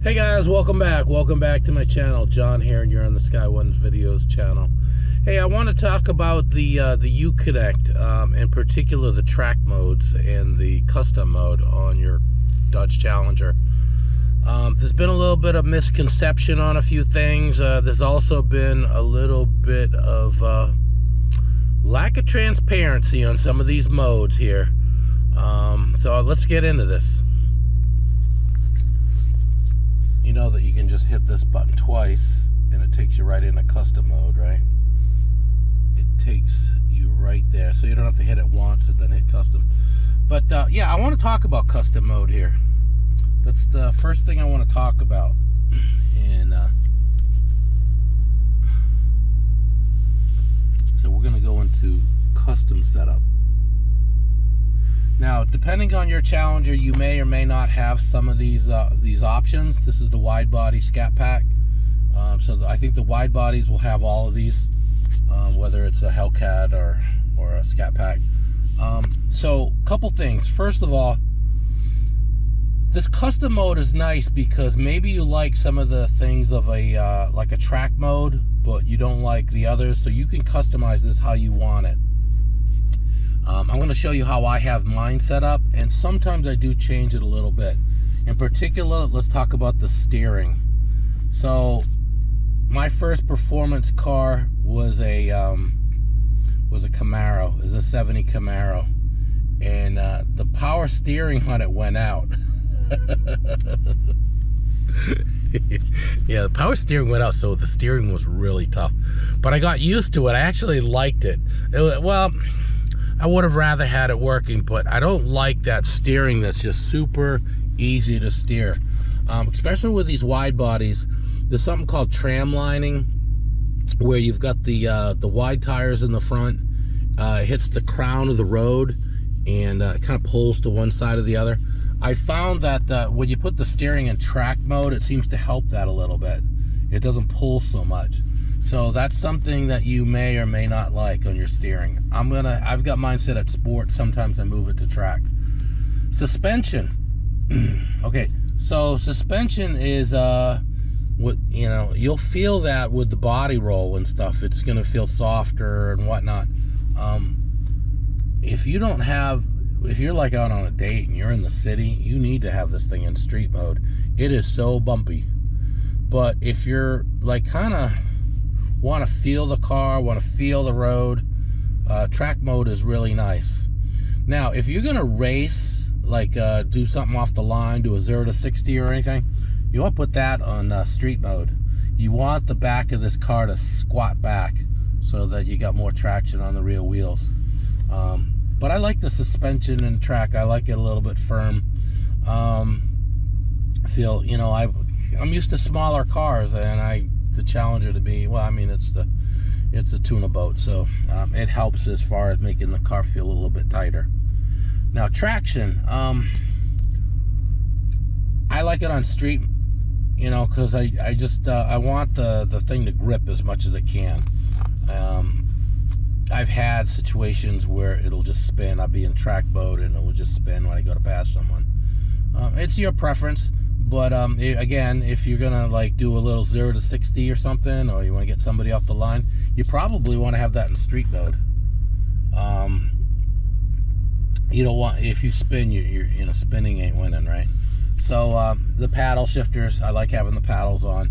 Hey guys, welcome back to my channel. John here, and you're on the Sky Ones Videos channel. Hey, I want to talk about the UConnect, in particular the track modes and the custom mode on your Dodge Challenger. There's been a little bit of misconception on a few things. There's also been a little bit of lack of transparency on some of these modes here. So let's get into this. You know that you can just hit this button twice and it takes you right into custom mode, right? It takes you right there, so you don't have to hit it once and then hit custom. But yeah, I want to talk about custom mode here. That's the first thing I want to talk about. And so we're going to go into custom setup. Now, depending on your Challenger, you may or may not have some of these options. This is the wide body Scatpack. I think the wide bodies will have all of these, whether it's a Hellcat or a Scatpack. So, a couple things. First of all, this custom mode is nice because maybe you like some of the things of a like a track mode, but you don't like the others, so you can customize this how you want it. I'm going to show you how I have mine set up, and sometimes I do change it a little bit. In particular, let's talk about the steering. So, my first performance car was a Camaro. Is a 70 Camaro, and the power steering on it went out. Yeah, the power steering went out, so the steering was really tough. But I got used to it. I actually liked it. Well, I would have rather had it working, but I don't like that steering that's just super easy to steer. Especially with these wide bodies, there's something called tram lining, where you've got the wide tires in the front. It hits the crown of the road, and it kind of pulls to one side or the other. I found that when you put the steering in track mode, it seems to help that a little bit. It doesn't pull so much. So that's something that you may or may not like on your steering. I've got mine set at sport. Sometimes I move it to track. Suspension. Okay, so suspension is what, you know, you'll feel that with the body roll and stuff. It's gonna feel softer and whatnot. If you're like out on a date and you're in the city, you need to have this thing in street mode. It is so bumpy. But if you're like kind of want to feel the car, want to feel the road, track mode is really nice. Now, if you're gonna race, like do something off the line, do a 0 to 60 or anything, you want to put that on street mode. You want the back of this car to squat back so that you got more traction on the rear wheels. But I like the suspension and track. I like it a little bit firm. Feel, you know, I'm used to smaller cars, and the Challenger to be, well, I mean, it's a tuna boat, so it helps as far as making the car feel a little bit tighter. Now, traction, I like it on street, you know, because I just I want the thing to grip as much as it can. I've had situations where it'll just spin. I'll be in track mode and it will just spin when I go to pass someone. It's your preference. But again, if you're gonna like do a little 0 to 60 or something, or you want to get somebody off the line, you probably want to have that in street mode. You don't want, if you spin, you know, spinning ain't winning, right? So the paddle shifters, I like having the paddles on,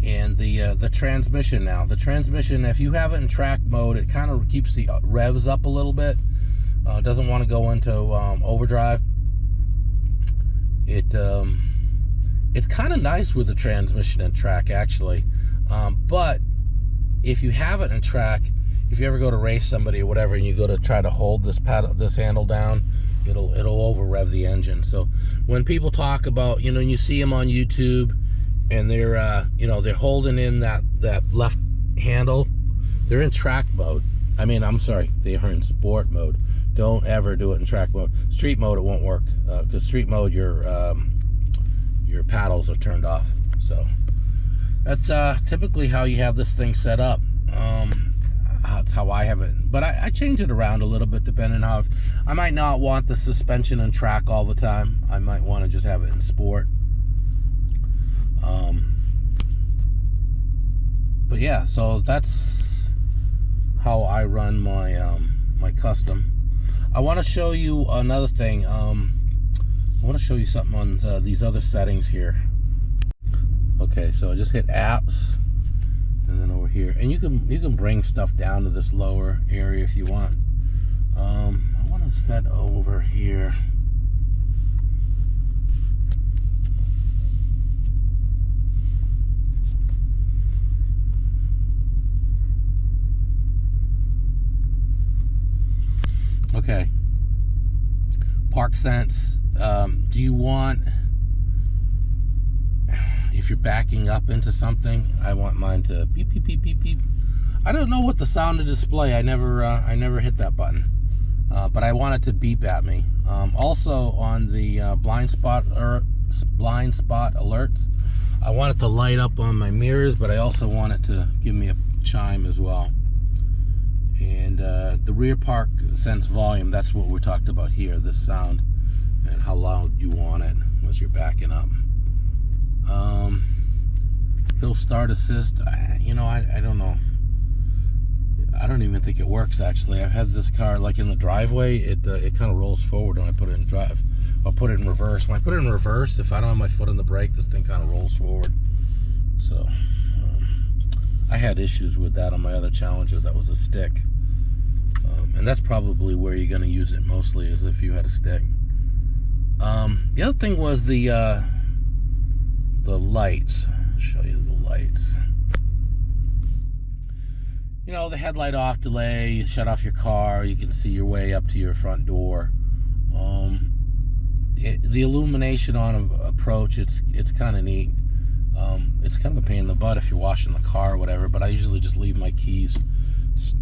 and the transmission. Now the transmission, if you have it in track mode, it kind of keeps the revs up a little bit. It doesn't want to go into overdrive. It's kind of nice with the transmission and track, actually, but if you have it in track, if you ever go to race somebody or whatever, and you go to try to hold this handle down, it'll over rev the engine. So when people talk about, you know, you see them on YouTube and they're you know, they're holding in that left handle, they're in track mode. I mean, I'm sorry, they are in sport mode. Don't ever do it in track mode. Street mode, it won't work, because street mode, your paddles are turned off. So that's typically how you have this thing set up. That's how I have it. But I change it around a little bit depending on how. I might not want the suspension and track all the time. I might want to just have it in sport. But yeah, so that's how I run my my custom. I want to show you another thing. I want to show you something on these other settings here. Okay, so I just hit apps, and then over here, and you can bring stuff down to this lower area if you want. I want to set over here. Okay. Park sense. Do you want, if you're backing up into something, I want mine to beep beep beep beep beep. I don't know what the sound to display. I never hit that button, but I want it to beep at me. Also on the blind spot alerts, I want it to light up on my mirrors, but I also want it to give me a chime as well. And the rear park sense volume, that's what we talked about here, this sound, and how loud you want it as you're backing up. Hill start assist, you know, I don't know. I don't even think it works, actually. I've had this car, like, in the driveway, it kind of rolls forward when I put it in drive. I'll put it in reverse. When I put it in reverse, if I don't have my foot on the brake, this thing kind of rolls forward. So, I had issues with that on my other Challenger. That was a stick. And that's probably where you're going to use it mostly, is if you had a stick. The other thing was the lights. I'll show you the lights. You know, the headlight off delay, you shut off your car, you can see your way up to your front door. The illumination on approach, it's kind of neat. It's kind of a pain in the butt if you're washing the car or whatever, but I usually just leave my keys,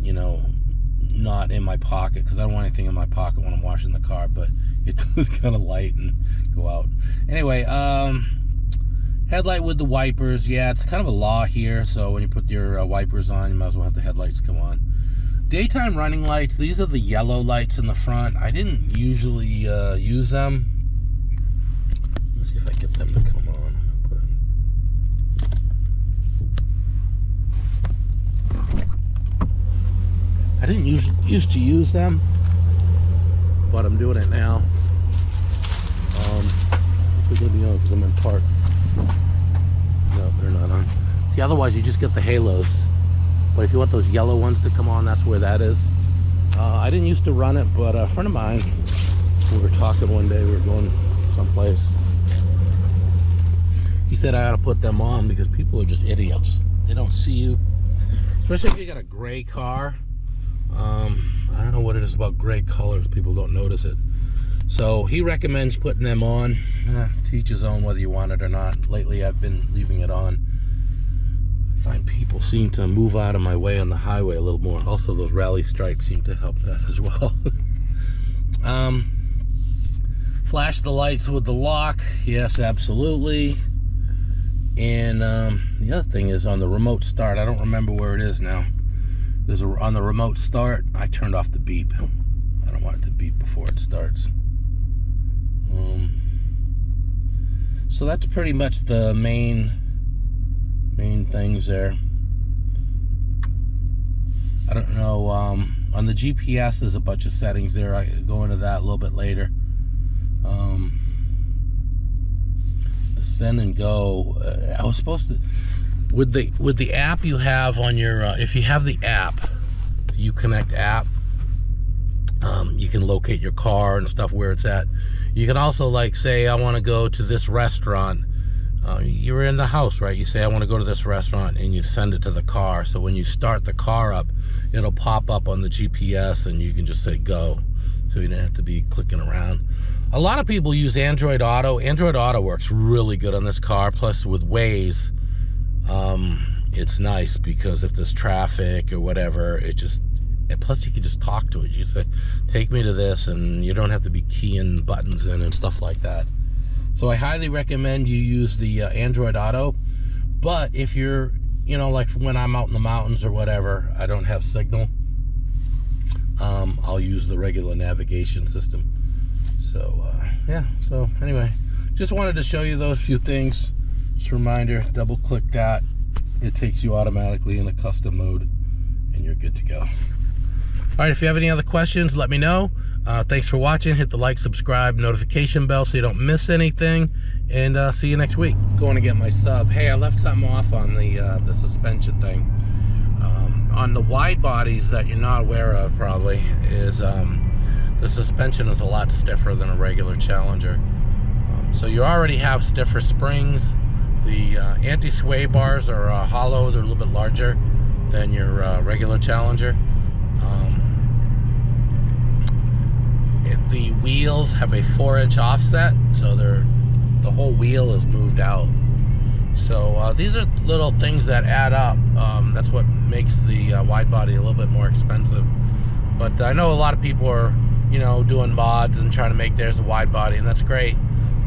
you know, not in my pocket, because I don't want anything in my pocket when I'm washing the car, but it does kind of light and go out. Anyway, headlight with the wipers. Yeah, it's kind of a law here, so when you put your wipers on, you might as well have the headlights come on. Daytime running lights, these are the yellow lights in the front. I didn't usually use them. Let's see if I get them to come on. I didn't used to use them, but I'm doing it now. They're going to be on because I'm in park. No, they're not on. See, otherwise you just get the halos. But if you want those yellow ones to come on, that's where that is. I didn't used to run it, but a friend of mine, we were talking one day, we were going someplace. He said I ought to put them on because people are just idiots. They don't see you. Especially if you got a gray car. I don't know what it is about gray colors. People don't notice it. So he recommends putting them on. To each his own, whether you want it or not. Lately I've been leaving it on. I find people seem to move out of my way on the highway a little more. Also, those rally stripes seem to help that as well. Flash the lights with the lock. Yes, absolutely. And the other thing is on the remote start. I don't remember where it is now. On the remote start, I turned off the beep. I don't want it to beep before it starts. So that's pretty much the main things there. I don't know. On the GPS, there's a bunch of settings there. I can go into that a little bit later. The send and go. I was supposed to. With the app you have on your, if you have the app, the UConnect app, you can locate your car and stuff where it's at. You can also, like, say I want to go to this restaurant. You're in the house, right? You say I want to go to this restaurant, and you send it to the car. So when you start the car up, it'll pop up on the GPS, and you can just say go. So you don't have to be clicking around. A lot of people use Android Auto. Android Auto works really good on this car. Plus with Waze, it's nice because if there's traffic or whatever, and plus you can just talk to it. You say, take me to this, and you don't have to be keying buttons in and stuff like that. So I highly recommend you use the Android Auto. But if you're, you know, like when I'm out in the mountains or whatever, I don't have signal. I'll use the regular navigation system. So yeah, so anyway, just wanted to show you those few things. Just a reminder, double click that, it takes you automatically in a custom mode and you're good to go. All right, if you have any other questions, let me know. Thanks for watching. Hit the like, subscribe, notification bell so you don't miss anything, and see you next week. Going to get my sub. Hey, I left something off on the suspension thing. On the wide bodies that you're not aware of probably is the suspension is a lot stiffer than a regular Challenger. So you already have stiffer springs. The anti-sway bars are hollow. They're a little bit larger than your regular Challenger. The wheels have a 4-inch offset, so the whole wheel is moved out. So these are little things that add up. That's what makes the wide body a little bit more expensive. But I know a lot of people are, you know, doing mods and trying to make theirs a wide body, and that's great.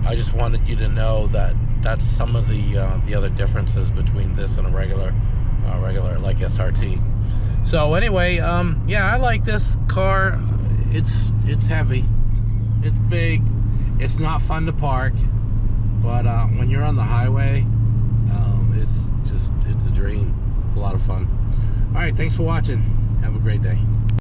I just wanted you to know that that's some of the other differences between this and a regular like SRT. So anyway, yeah, I like this car. It's heavy, it's big, it's not fun to park, but when you're on the highway, it's a dream. It's a lot of fun. All right, thanks for watching. Have a great day.